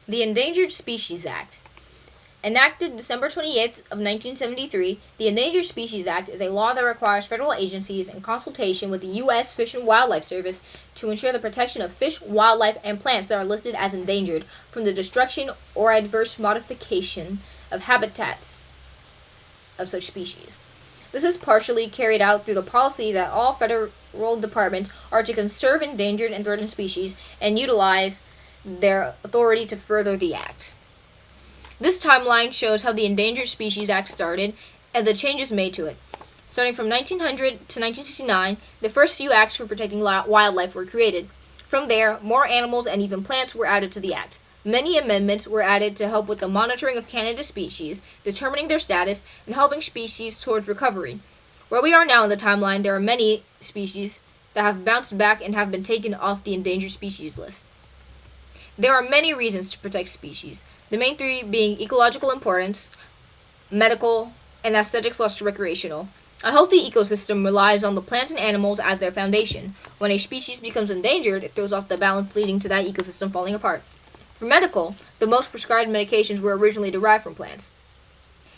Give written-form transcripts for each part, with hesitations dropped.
The Endangered Species Act. Enacted December 28th of 1973, the Endangered Species Act is a law that requires federal agencies in consultation with the U.S. Fish and Wildlife Service to ensure the protection of fish, wildlife, and plants that are listed as endangered from the destruction or adverse modification of habitats of such species. This is partially carried out through the policy that all federal departments are to conserve endangered and threatened species and utilize their authority to further the act. This timeline shows how the Endangered Species Act started and the changes made to it. Starting from 1900 to 1969, the first few acts for protecting wildlife were created. From there, more animals and even plants were added to the act. Many amendments were added to help with the monitoring of Canada species, determining their status, and helping species towards recovery. Where we are now in the timeline, there are many species that have bounced back and have been taken off the endangered species list. There are many reasons to protect species, the main three being ecological importance, medical, and aesthetics/recreational. A healthy ecosystem relies on the plants and animals as their foundation. When a species becomes endangered, it throws off the balance, leading to that ecosystem falling apart. For medical, the most prescribed medications were originally derived from plants.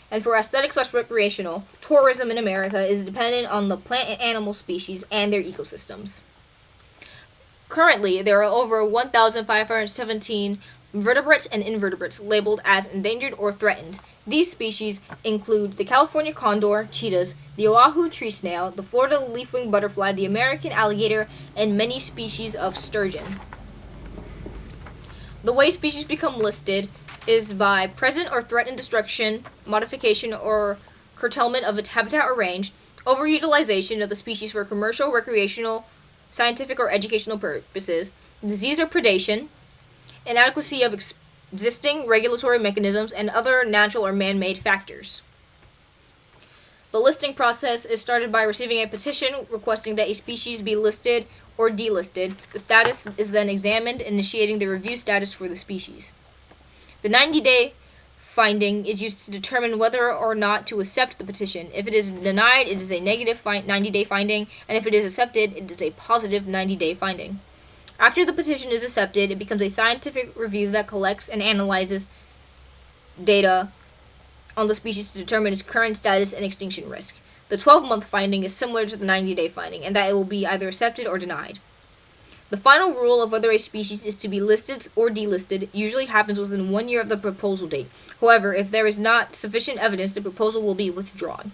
And for aesthetics/recreational, tourism in America is dependent on the plant and animal species and their ecosystems. Currently, there are over 1,517 vertebrates and invertebrates labeled as endangered or threatened. These species include the California condor, cheetahs, the Oahu tree snail, the Florida leafwing butterfly, the American alligator, and many species of sturgeon. The way species become listed is by present or threatened destruction, modification, or curtailment of its habitat or range, overutilization of the species for commercial, recreational, scientific, or educational purposes, disease or predation, inadequacy of existing regulatory mechanisms, and other natural or man-made factors. The listing process is started by receiving a petition requesting that a species be listed or delisted. The status is then examined, initiating the review status for the species. The 90-day finding is used to determine whether or not to accept the petition. If it is denied, it is a negative 90-day finding, and if it is accepted, it is a positive 90-day finding. After the petition is accepted, it becomes a scientific review that collects and analyzes data on the species to determine its current status and extinction risk. The 12-month finding is similar to the 90-day finding, and that it will be either accepted or denied. The final rule of whether a species is to be listed or delisted usually happens within 1 year of the proposal date. However, if there is not sufficient evidence, the proposal will be withdrawn.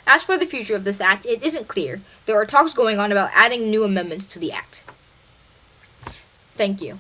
As for the future of this act, it isn't clear. There are talks going on about adding new amendments to the act. Thank you.